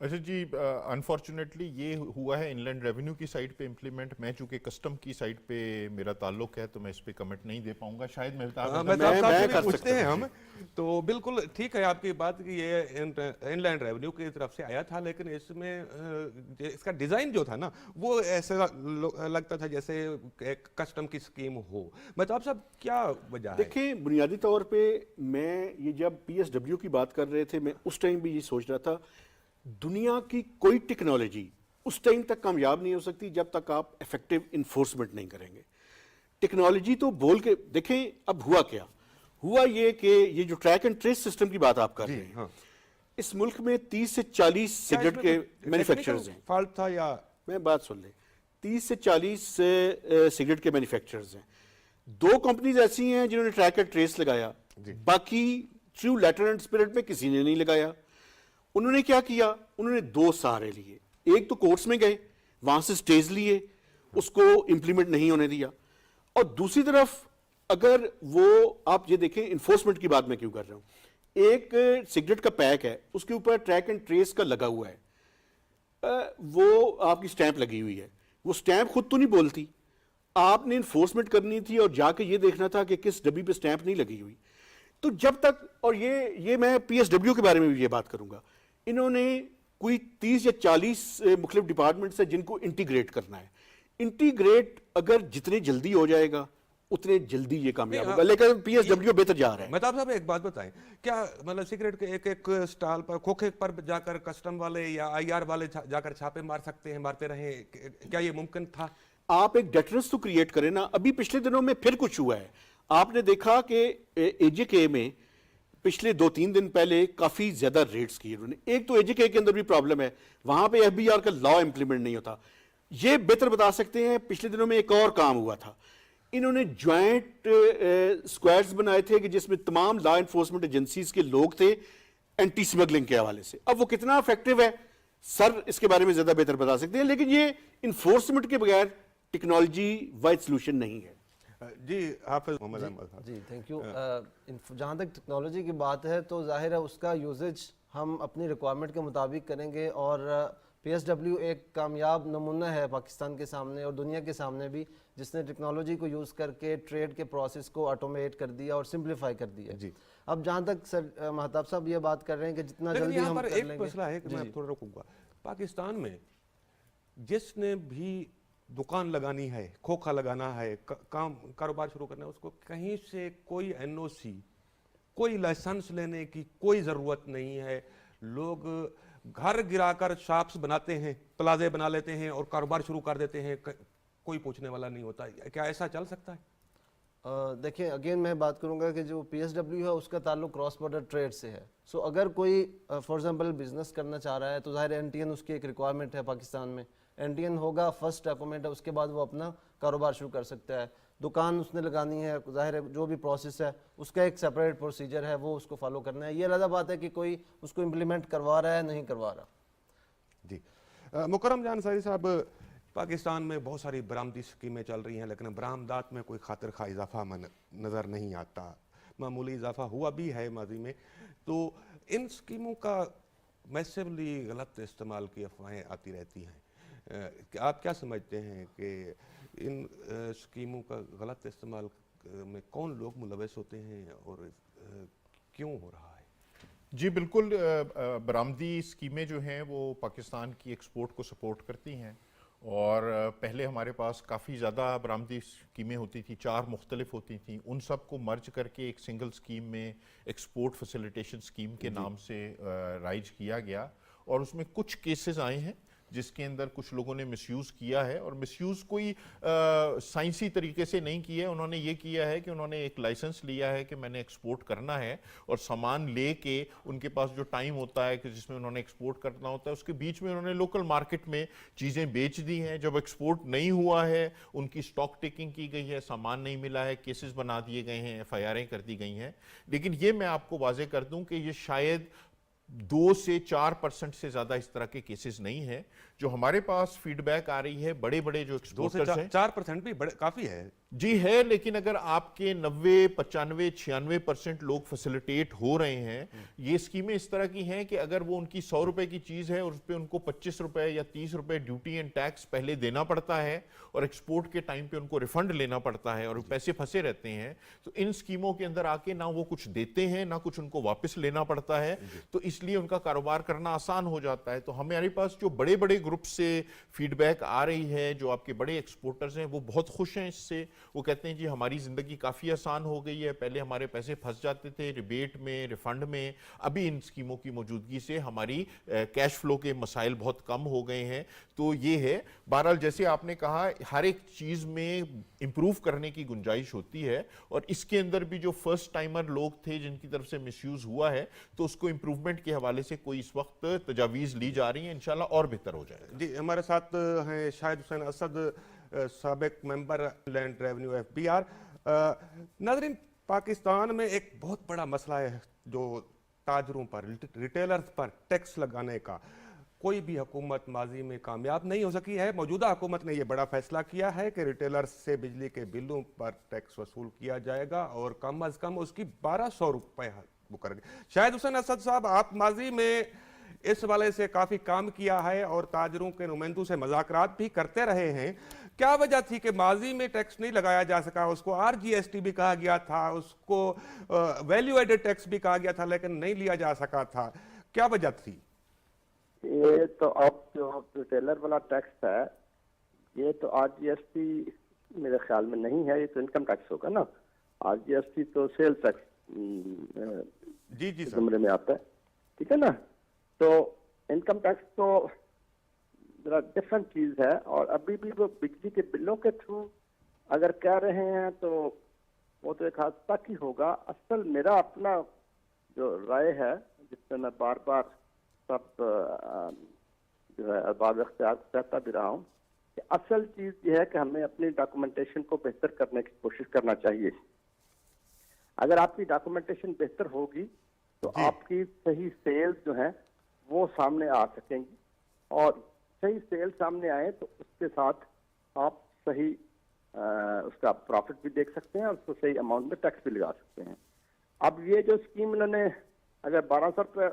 اچھا جی, انفارچونیٹلی یہ ہوا ہے ان لینڈ ریونیو کی سائٹ پہ امپلیمنٹ. میں چونکہ کسٹم کی سائٹ پہ میرا تعلق ہے تو میں اس پہ کمنٹ نہیں دے پاؤں گا. شاید پوچھتے ہیں ہم تو بالکل ٹھیک ہے آپ کی بات کہ یہ ان لینڈ ریونیو کی طرف سے آیا تھا, لیکن اس میں اس کا ڈیزائن جو تھا نا وہ ایسا لگتا تھا جیسے ایک کسٹم کی اسکیم ہو. مہتاب صاحب کیا وجہ ہے؟ دیکھیں بنیادی طور پہ میں یہ جب پی ایس ڈبلیو کی بات کر رہے تھے میں اس ٹائم بھی یہ سوچ رہا تھا دنیا کی کوئی ٹیکنالوجی اس ٹائم تک کامیاب نہیں ہو سکتی جب تک آپ ایفیکٹو انفورسمنٹ نہیں کریں گے. ٹیکنالوجی تو بول کے دیکھیں اب ہوا کیا ہوا, یہ کہ یہ جو ٹریک اینڈ ٹریس سسٹم کی بات آپ کر رہے ہیں, اس ملک میں 30 سے 40 سگریٹ کے مینوفیکچررز ہیں. فالٹ تھا یا میں بات سن لیں, 30 سے 40 سگریٹ کے مینوفیکچررز ہیں. 2 کمپنیز ایسی ہیں جنہوں نے ٹریک اینڈ ٹریس لگایا, باقی ٹرو لیٹر اینڈ اسپرٹ میں کسی نے نہیں لگایا. انہوں نے کیا کیا, انہوں نے 2 سہارے لیے. ایک تو کورٹس میں گئے, وہاں سے سٹیز لیے, اس کو امپلیمنٹ نہیں ہونے دیا. اور دوسری طرف اگر وہ آپ یہ دیکھیں انفورسمنٹ کی بات میں کیوں کر رہا ہوں, ایک سگریٹ کا پیک ہے اس کے اوپر ٹریک اینڈ ٹریس کا لگا ہوا ہے, وہ آپ کی سٹیمپ لگی ہوئی ہے. وہ سٹیمپ خود تو نہیں بولتی, آپ نے انفورسمنٹ کرنی تھی اور جا کے یہ دیکھنا تھا کہ کس ڈبی پہ سٹیمپ نہیں لگی ہوئی. تو جب تک, اور یہ میں پی ایس ڈبلیو کے بارے میں بھی یہ بات کروں گا, انہوں نے کوئی 30 یا 40 مختلف ڈپارٹمنٹس ہیں جن کو انٹیگریٹ کرنا ہے. انٹیگریٹ اگر جتنے جلدی ہو جائے گا اتنے جلدی یہ کامیاب ہوگا, لیکن پی ایس ڈبلیو بہتر جا رہا ہے. مہتاب صاحب ایک بات بتائیں, کیا مطلب سگریٹ کے ایک سٹال پر کھوکھے پر جا کر کسٹم والے یا آئی آر والے جا کر چھاپے مار سکتے ہیں, مارتے رہے, کیا یہ ممکن تھا؟ آپ ایک ڈیٹرنس تو کریٹ کریں نا. ابھی پچھلے دنوں میں پھر کچھ ہوا ہے, آپ نے دیکھا کہ اے جے کے میں پچھلے 2-3 دن پہلے کافی زیادہ ریٹس کیے انہوں نے. ایک تو اے جے کے اندر بھی پرابلم ہے, وہاں پہ ایف بی آر کا لا امپلیمنٹ نہیں ہوتا. یہ بہتر بتا سکتے ہیں, پچھلے دنوں میں ایک اور کام ہوا تھا, انہوں نے جوائنٹ اسکواڈز بنائے تھے کہ جس میں تمام لا انفورسمنٹ ایجنسیز کے لوگ تھے اینٹی سمگلنگ کے حوالے سے. اب وہ کتنا افیکٹو ہے سر اس کے بارے میں زیادہ بہتر بتا سکتے ہیں, لیکن یہ انفورسمنٹ کے بغیر ٹیکنالوجی وائڈ سلوشن نہیں ہے. جی حافظ محمد احمد. جی تھینک یو. جہاں تک ٹیکنالوجی کی بات ہے تو ظاہر ہے اس کا یوزج ہم اپنی ریکوائرمنٹ کے مطابق کریں گے, اور PSW ایک کامیاب نمونہ ہے پاکستان کے سامنے اور دنیا کے سامنے بھی، جس نے ٹیکنالوجی کو یوز کر کے ٹریڈ کے پروسیس کو آٹومیٹ کر دیا اور سمپلیفائی کر دیا. اب جہاں تک سر مہتاب صاحب یہ بات کر رہے ہیں کہ جتنا لیکن جلدی یہاں ہم پر کر ایک لیں گے. مسئلہ ہے کہ میں تھوڑا رکوں گا. پاکستان میں جس نے بھی دکان لگانی ہے، کھوکھا لگانا ہے، کاروبار شروع کرنا ہے، اس کو کہیں سے کوئی NOC، کوئی لائسنس لینے کی کوئی ضرورت نہیں ہے. لوگ گھر گرا کر شاپس بناتے ہیں، پلازے بنا لیتے ہیں اور کاروبار شروع کر دیتے ہیں، کوئی پوچھنے والا نہیں ہوتا. کیا ایسا چل سکتا ہے؟ دیکھیں اگین میں بات کروں گا کہ جو PSW ہے اس کا تعلق کراس بارڈر ٹریڈ سے ہے. سو اگر کوئی فار ایگزامپل بزنس کرنا چاہ رہا ہے تو ظاہر NTN اس کی ایک ریکوائرمنٹ ہے پاکستان میں. NTN ہوگا، فرسٹ ڈاکومنٹ ہے، اس کے بعد وہ اپنا کاروبار شروع کر سکتا ہے. دکان اس نے لگانی ہے، ظاہر ہے جو بھی پروسیس ہے اس کا ایک سیپریٹ پروسیجر ہے، وہ اس کو فالو کرنا ہے. یہ علیحدہ بات ہے کہ کوئی اس کو امپلیمنٹ کروا رہا ہے نہیں کروا رہا. جی مکرم جان انصاری صاحب، پاکستان میں بہت ساری برآمدی اسکیمیں چل رہی ہیں لیکن برآمدات میں کوئی خاطر خواہ اضافہ نظر نہیں آتا. معمولی اضافہ ہوا بھی ہے ماضی میں. تو ان اسکیموں کا میسیولی غلط استعمال کی افواہیں آتی رہتی ہیں. آپ کیا سمجھتے ہیں کہ ان اسکیموں کا غلط استعمال میں کون لوگ ملوث ہوتے ہیں اور کیوں ہو رہا ہے؟ جی بالکل، برآمدی اسکیمیں جو ہیں وہ پاکستان کی ایکسپورٹ کو سپورٹ کرتی ہیں، اور پہلے ہمارے پاس کافی زیادہ برآمدی اسکیمیں ہوتی تھیں، 4 مختلف ہوتی تھیں. ان سب کو مرج کر کے ایک سنگل اسکیم میں ایکسپورٹ فیسیلیٹیشن اسکیم کے نام سے رائج کیا گیا. اور اس میں کچھ کیسز آئے ہیں جس کے اندر کچھ لوگوں نے مس یوز کیا ہے، اور مس یوز کوئی سائنسی طریقے سے نہیں کیا ہے. انہوں نے یہ کیا ہے کہ انہوں نے ایک لائسنس لیا ہے کہ میں نے ایکسپورٹ کرنا ہے، اور سامان لے کے ان کے پاس جو ٹائم ہوتا ہے کہ جس میں انہوں نے ایکسپورٹ کرنا ہوتا ہے اس کے بیچ میں انہوں نے لوکل مارکیٹ میں چیزیں بیچ دی ہیں. جب ایکسپورٹ نہیں ہوا ہے ان کی سٹاک ٹیکنگ کی گئی ہے، سامان نہیں ملا ہے، کیسز بنا دیے گئے ہیں، FIRیں کر دی گئی ہیں. لیکن یہ میں آپ کو واضح کر دوں کہ یہ شاید 2 سے 4% سے زیادہ اس طرح کے کیسز نہیں ہیں. جو ہمارے پاس فیڈ بیک آ رہی ہے بڑے بڑے جو 2 سے ایکسپورٹرز ہیں، 4% بھی کافی ہے. جی ہے، لیکن اگر آپ کے 90, 95, 96% لوگ فیسیلیٹیٹ ہو رہے ہیں. یہ اسکیمیں اس طرح کی ہیں کہ اگر وہ ان کی 100 روپے کی چیز ہے اور اس پہ ان کو 25 روپے یا 30 روپے ڈیوٹی اینڈ ٹیکس پہلے دینا پڑتا ہے، اور ایکسپورٹ کے ٹائم پہ ان کو ریفنڈ لینا پڑتا ہے اور پیسے پھنسے رہتے ہیں، تو ان اسکیموں کے اندر آ کے نہ وہ کچھ دیتے ہیں نہ کچھ ان کو واپس لینا پڑتا ہے. تو اس لیے ان کا کاروبار کرنا آسان ہو جاتا ہے. تو ہمارے پاس جو بڑے بڑے گروپ سے فیڈ بیک آ رہی ہے، جو آپ کے بڑے ایکسپورٹرز ہیں، وہ بہت خوش ہیں اس سے. وہ کہتے ہیں جی ہماری زندگی کافی آسان ہو گئی ہے، پہلے ہمارے پیسے پھنس جاتے تھے ریبیٹ میں، ریفنڈ میں. ابھی ان اسکیموں کی موجودگی سے ہماری کیش فلو کے مسائل بہت کم ہو گئے ہیں. تو یہ ہے. بہرحال جیسے آپ نے کہا ہر ایک چیز میں امپروو کرنے کی گنجائش ہوتی ہے، اور اس کے اندر بھی جو فرسٹ ٹائمر لوگ تھے جن کی طرف سے مس یوز ہوا ہے، تو اس کو امپروومنٹ کے حوالے سے کوئی اس وقت تجاویز لی جا رہی ہیں. انشاءاللہ اور بہتر ہو جائے گا. جی ہمارے ساتھ ہیں شاہد حسین اسد، سابق ممبر لینڈ ریونیو FBR. ناظرین، پاکستان میں ایک بہت بڑا مسئلہ ہے جو تاجروں پر، ریٹیلرز پر ٹیکس لگانے کا. کوئی بھی حکومت ماضی میں کامیاب نہیں ہو سکی ہے. موجودہ حکومت نے یہ بڑا فیصلہ کیا ہے کہ ریٹیلرز سے بجلی کے بلوں پر ٹیکس وصول کیا جائے گا اور کم از کم اس کی 1200 روپے وہ کریں گے. شاہد حسین اسد صاحب، آپ ماضی میں اس والے سے کافی کام کیا ہے اور تاجروں کے نمائندوں سے مذاکرات بھی کرتے رہے ہیں. کیا وجہ تھی کہ ماضی میں ٹیکس نہیں لگایا جا سکا؟ اس کو RGST بھی کہا گیا تھا، اس کو ویلیو ایڈڈ ٹیکس بھی کہا گیا تھا، لیکن نہیں لیا جا سکا تھا. کیا وجہ تھی؟ یہ تو اب جو ریٹیلر والا ٹیکس ہے، یہ تو RGST میرے خیال میں نہیں ہے، یہ تو انکم ٹیکس ہوگا نا. RGST تو سیل ٹیکس جی سر زمرے میں آتا ہے، ٹھیک ہے نا. تو انکم ٹیکس تو ذرا ڈفرنٹ چیز ہے. اور ابھی بھی وہ بجلی کے بلوں کے تھرو اگر کہہ رہے ہیں تو وہ تو ایک حد تک ہی ہوگا. اصل میرا اپنا جو رائے ہے، جس پہ میں بار بار سب جو ہے ارباب اختیار کہتا بھی رہا ہوں، کہ اصل چیز یہ ہے کہ ہمیں اپنی ڈاکومنٹیشن کو بہتر کرنے کی کوشش کرنا چاہیے. اگر آپ کی ڈاکومنٹیشن بہتر ہوگی تو آپ کی صحیح سیلز جو ہیں وہ سامنے آ سکیں گی، اور صحیح سیل سامنے آئے تو اس کے ساتھ آپ صحیح اس کا پروفٹ بھی دیکھ سکتے ہیں اور اس کو صحیح اماؤنٹ میں ٹیکس بھی لگا سکتے ہیں. اب یہ جو اسکیم انہوں نے اگر 1200 روپے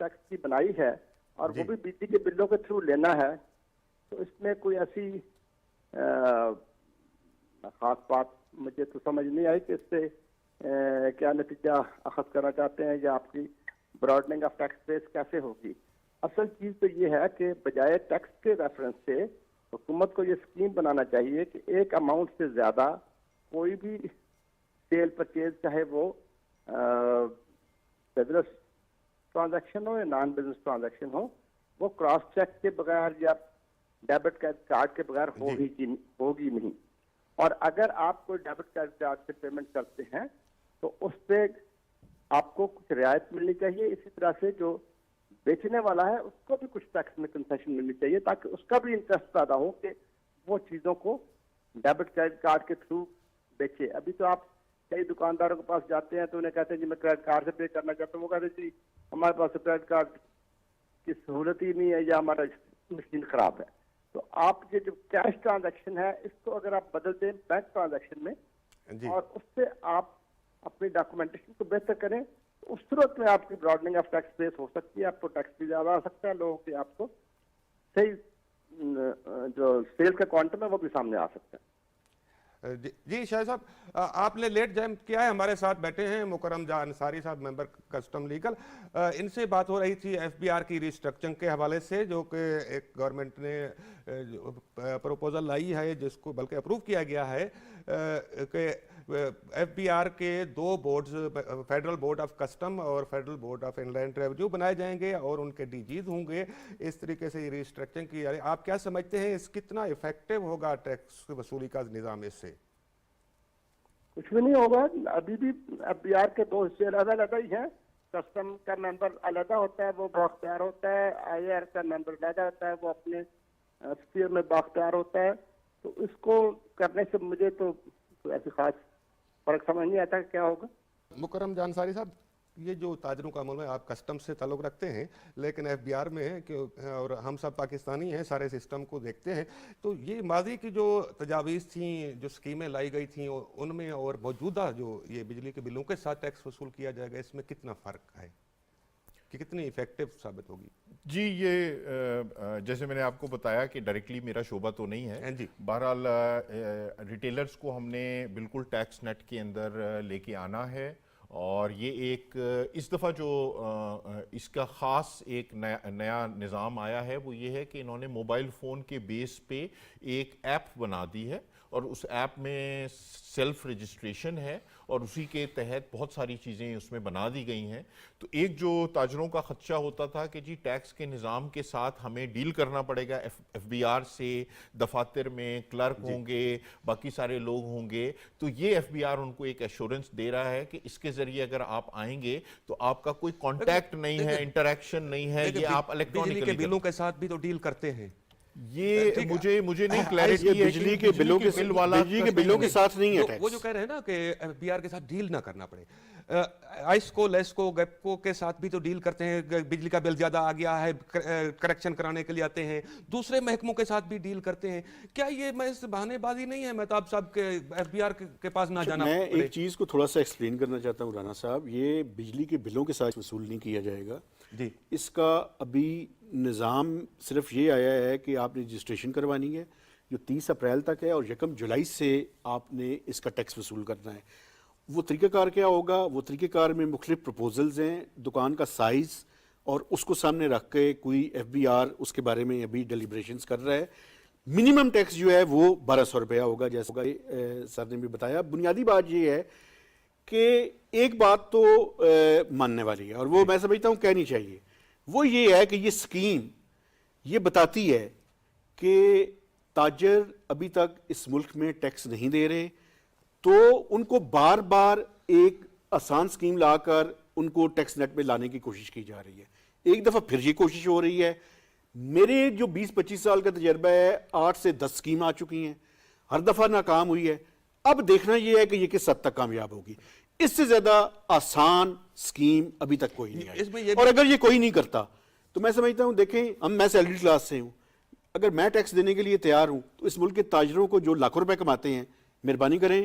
ٹیکس کی بنائی ہے اور وہ بھی بجلی کے بلوں کے تھرو لینا ہے، تو اس میں کوئی ایسی خاص بات مجھے تو سمجھ نہیں آئی کہ اس سے کیا نتیجہ اخذ کرنا چاہتے ہیں یا آپ کی براڈننگ آف ٹیکس بیس کیسے ہوگی. اصل چیز تو یہ ہے کہ بجائے ٹیکس کے ریفرنس سے حکومت کو یہ اسکیم بنانا چاہیے کہ ایک اماؤنٹ سے زیادہ کوئی بھی سیل پرچیز، چاہے وہ بزنس ٹرانزیکشن ہو یا نان بزنس ٹرانزیکشن ہو، وہ کراس چیک کے بغیر یا ڈیبٹ کارڈ کے بغیر ہوگی نہیں. اور اگر آپ کوئی ڈیبٹ کارڈ سے پیمنٹ کرتے ہیں تو اس پہ آپ کو کچھ رعایت ملنی چاہیے. اسی طرح سے جو بیچنے والا ہے اس کو بھی کچھ ٹیکس میں کنسیشن ملنی چاہیے تاکہ اس کا بھی انٹرسٹ پیدا ہو کہ وہ چیزوں کو ڈیبٹ کریڈٹ کارڈ کے تھرو بیچے. ابھی تو آپ کئی دکانداروں کے پاس جاتے ہیں تو انہیں کہتے ہیں جی میں کریڈٹ کارڈ سے پے کرنا چاہتا ہوں، وہ کہتے ہیں جی ہمارے پاس کریڈٹ کارڈ کی سہولت ہی نہیں ہے یا ہمارا مشین خراب ہے. تو آپ یہ جو کیش ٹرانزیکشن ہے اس کو اگر آپ بدل دیں بینک ٹرانزیکشن میں اور اس سے آپ اپنی ڈاکومنٹیشن کو بہتر کریں، تو اس صورت میں آپ کی براڈننگ آف ٹیکس بیس ہو سکتی ہے. آپ کو ٹیکس بھی زیادہ آ سکتا ہے، لوگوں کے آپ کو صحیح جو سیل کا کوانٹم ہے وہ بھی سامنے آ سکتا ہے. جی شاہ صاحب، آپ نے لیٹ جوائن کیا ہے، ہمارے ساتھ بیٹھے ہیں مکرم جہاں انصاری صاحب، ممبر کسٹم لیگل. ان سے بات ہو رہی تھی ایف بی آر کی ریسٹرکچرنگ کے حوالے سے، جو کہ ایک گورنمنٹ نے پروپوزل لائی ہے جس کو بلکہ اپروو کیا گیا ہے کہ ایف بی آر کے دو boards, federal board of custom اور federal board of inland revenue بنائے جائیں گے اور ان کے ڈی جیز ہوں گے. اس طریقے سے یہ ریسٹرکچرنگ کی جا رہی ہے. آپ کیا سمجھتے ہیں اس کتنا افیکٹو ہوگا ٹیکس وصولی کا نظام اس سے؟ کچھ بھی نہیں ہوگا. ابھی بھی ایف بی آر کے دو حصے علیحدہ علیحدہ ہی ہیں. کسٹم کا ممبر علیحدہ ہوتا ہے، وہ بااختیار ہوتا ہے. آئی آر کا ممبر علیحدہ ہوتا ہے، وہ اپنے اسفیئر میں بااختیار ہوتا ہے. تو اس کو کرنے سے مجھے تو ایسی خاص فرق سمجھ نہیں آتا کہ کیا ہوگا. مکرم جہاں انصاری صاحب، یہ جو تاجروں کا عمل ہے، آپ کسٹم سے تعلق رکھتے ہیں لیکن ایف بی آر میں ہیں کہ اور ہم سب پاکستانی ہیں، سارے سسٹم کو دیکھتے ہیں، تو یہ ماضی کی جو تجاویز تھیں، جو اسکیمیں لائی گئی تھیں ان میں اور موجودہ جو یہ بجلی کے بلوں کے ساتھ ٹیکس وصول کیا جائے گا، اس میں کتنا فرق ہے کہ کتنی ایفیکٹو ثابت ہوگی؟ جی، یہ جیسے میں نے آپ کو بتایا کہ ڈائریکٹلی میرا شعبہ تو نہیں ہے. بہرحال ریٹیلرز کو ہم نے بالکل ٹیکس نیٹ کے اندر لے کے آنا ہے. اور یہ ایک اس دفعہ جو اس کا خاص ایک نیا نظام آیا ہے وہ یہ ہے کہ انہوں نے موبائل فون کے بیس پہ ایک ایپ بنا دی ہے اور اس ایپ میں سیلف رجسٹریشن ہے اور اسی کے تحت بہت ساری چیزیں اس میں بنا دی گئی ہیں. تو ایک جو تاجروں کا خدشہ ہوتا تھا کہ جی ٹیکس کے نظام کے ساتھ ہمیں ڈیل کرنا پڑے گا ایف بی آر سے، دفاتر میں کلرک ہوں گے، باقی سارے لوگ ہوں گے، تو یہ ایف بی آر ان کو ایک ایشورنس دے رہا ہے کہ اس کے ذریعے اگر آپ آئیں گے تو آپ کا کوئی کانٹیکٹ نہیں ہے، انٹریکشن نہیں ہے، یہ آپ الیکٹرانکلی بجلی کے بلوں کے ساتھ بھی تو ڈیل کرتے ہیں. یہ مجھے نہیں کلیئرٹی ہے. بجلی کے بلوں کے ساتھ نہیں ہے ٹیکس. وہ جو کہہ رہے ہیں نا کہ ایف بی آر کے ساتھ ڈیل نہ کرنا پڑے، آئس کو، لیس کو، گیپ کو کے ساتھ بھی تو ڈیل کرتے ہیں. بجلی کا بل زیادہ آ گیا ہے، کریکشن کرانے کے لیے آتے ہیں. دوسرے محکموں کے ساتھ بھی ڈیل کرتے ہیں. کیا یہ میں اس بہانے بازی نہیں ہے مہتاب صاحب کے ایف بی آر کے پاس نہ جانا میں پڑے؟ ایک چیز کو تھوڑا سا ایکسپلین کرنا چاہتا ہوں رانا صاحب. یہ بجلی کے بلوں کے ساتھ وصول نہیں کیا جائے گا. جی، اس کا ابھی نظام صرف یہ آیا ہے کہ آپ نے رجسٹریشن کروانی ہے جو 30 اپریل تک ہے اور 1 جولائی سے آپ نے اس کا ٹیکس وصول کرنا ہے. وہ طریقہ کار کیا ہوگا؟ وہ طریقہ کار میں مختلف پروپوزلز ہیں. دکان کا سائز اور اس کو سامنے رکھ کے کوئی ایف بی آر اس کے بارے میں ابھی ڈیلیبریشنز کر رہا ہے. منیمم ٹیکس جو ہے وہ 1200 روپیہ ہوگا جیسے سر نے بھی بتایا. بنیادی بات یہ ہے کہ ایک بات تو ماننے والی ہے اور وہ میں سمجھتا ہوں کہنی چاہیے. وہ یہ ہے کہ یہ سکیم یہ بتاتی ہے کہ تاجر ابھی تک اس ملک میں ٹیکس نہیں دے رہے، تو ان کو بار بار ایک آسان سکیم لا کر ان کو ٹیکس نیٹ میں لانے کی کوشش کی جا رہی ہے. ایک دفعہ پھر یہ کوشش ہو رہی ہے. میرے جو 20-25 سال کا تجربہ ہے، 8 سے 10 سکیم آ چکی ہیں، ہر دفعہ ناکام ہوئی ہے. اب دیکھنا یہ ہے کہ یہ کس حد تک کامیاب ہوگی. اس سے زیادہ آسان سکیم ابھی تک کوئی نہیں آئی. اور اگر یہ کوئی نہیں کرتا تو میں سمجھتا ہوں، دیکھیں میں سیلری کلاس سے ہوں، اگر میں ٹیکس دینے کے لیے تیار ہوں تو اس ملک کے تاجروں کو جو لاکھوں روپے کماتے ہیں، مہربانی کریں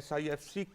SIFC